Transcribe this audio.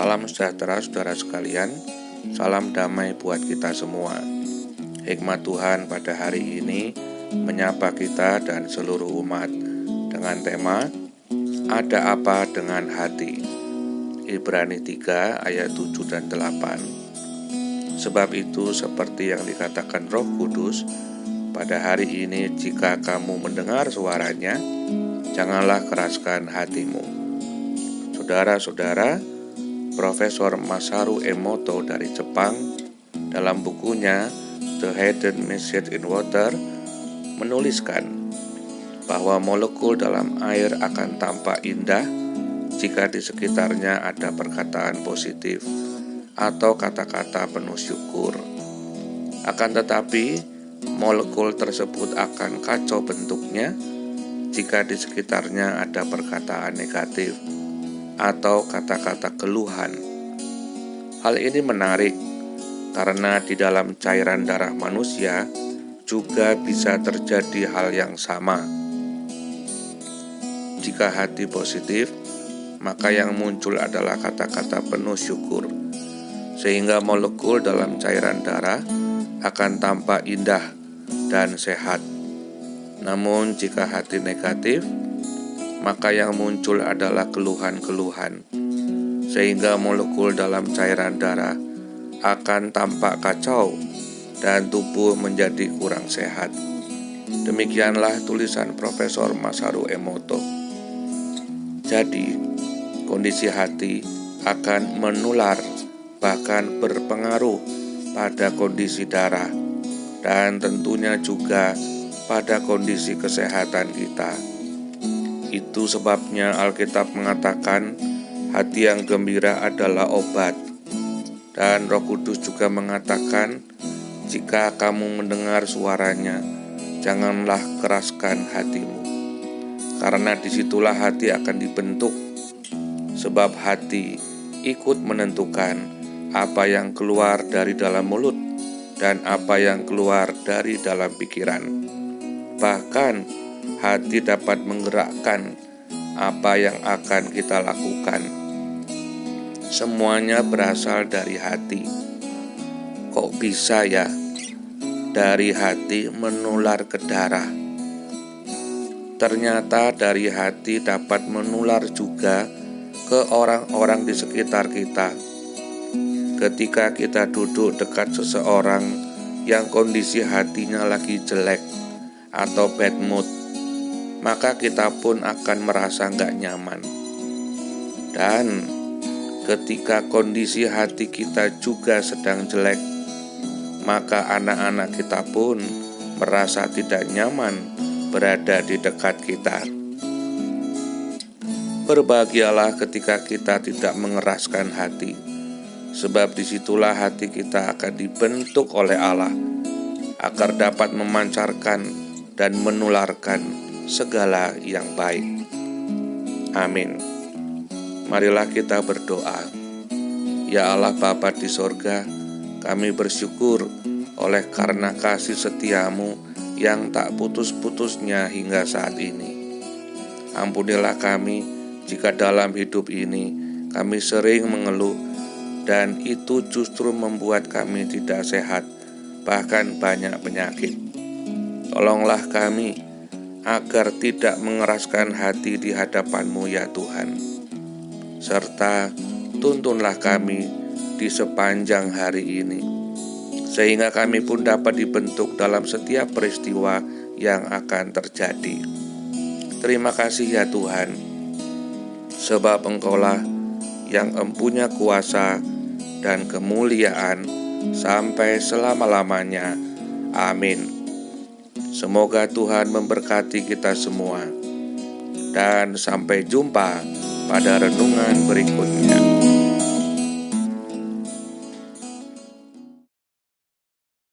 Salam sejahtera saudara sekalian, salam damai buat kita semua. Hikmat Tuhan pada hari ini menyapa kita dan seluruh umat dengan tema Ada Apa Dengan Hati. Ibrani 3 ayat 7 dan 8. Sebab itu seperti yang dikatakan Roh Kudus, pada hari ini jika kamu mendengar suaranya, janganlah keraskan hatimu. Saudara-saudara, Profesor Masaru Emoto dari Jepang dalam bukunya The Hidden Message in Water menuliskan bahwa molekul dalam air akan tampak indah jika di sekitarnya ada perkataan positif atau kata-kata penuh syukur. Akan tetapi, molekul tersebut akan kacau bentuknya jika di sekitarnya ada perkataan negatif atau kata-kata keluhan. Hal ini menarik karena di dalam cairan darah manusia juga bisa terjadi hal yang sama. Jika hati positif, maka yang muncul adalah kata-kata penuh syukur, sehingga molekul dalam cairan darah akan tampak indah dan sehat. Namun jika hati negatif, maka yang muncul adalah keluhan-keluhan, sehingga molekul dalam cairan darah akan tampak kacau dan tubuh menjadi kurang sehat. Demikianlah tulisan Profesor Masaru Emoto. Jadi, kondisi hati akan menular, bahkan berpengaruh pada kondisi darah, dan tentunya juga pada kondisi kesehatan kita. Itu sebabnya Alkitab mengatakan hati yang gembira adalah obat. Dan Roh Kudus juga mengatakan, jika kamu mendengar suaranya, janganlah keraskan hatimu. Karena disitulah hati akan dibentuk. Sebab hati ikut menentukan apa yang keluar dari dalam mulut dan apa yang keluar dari dalam pikiran. Bahkan hati dapat menggerakkan apa yang akan kita lakukan. Semuanya berasal dari hati. Kok bisa ya? Dari hati menular ke darah. Ternyata dari hati dapat menular juga ke orang-orang di sekitar kita. Ketika kita duduk dekat seseorang yang kondisi hatinya lagi jelek atau bad mood, maka kita pun akan merasa gak nyaman. Dan ketika kondisi hati kita juga sedang jelek, maka anak-anak kita pun merasa tidak nyaman berada di dekat kita. Berbahagialah ketika kita tidak mengeraskan hati, sebab disitulah hati kita akan dibentuk oleh Allah, agar dapat memancarkan dan menularkan segala yang baik. Amin. Marilah kita berdoa. Ya Allah Bapa di sorga, kami bersyukur oleh karena kasih setiamu yang tak putus-putusnya hingga saat ini. Ampunilah kami jika dalam hidup ini kami sering mengeluh dan itu justru membuat kami tidak sehat, bahkan banyak penyakit. Tolonglah kami agar tidak mengeraskan hati di hadapan-Mu ya Tuhan. Serta tuntunlah kami di sepanjang hari ini, sehingga kami pun dapat dibentuk dalam setiap peristiwa yang akan terjadi. Terima kasih ya Tuhan, sebab Engkaulah yang empunya kuasa dan kemuliaan sampai selama-lamanya. Amin. Semoga Tuhan memberkati kita semua. Dan sampai jumpa pada renungan berikutnya.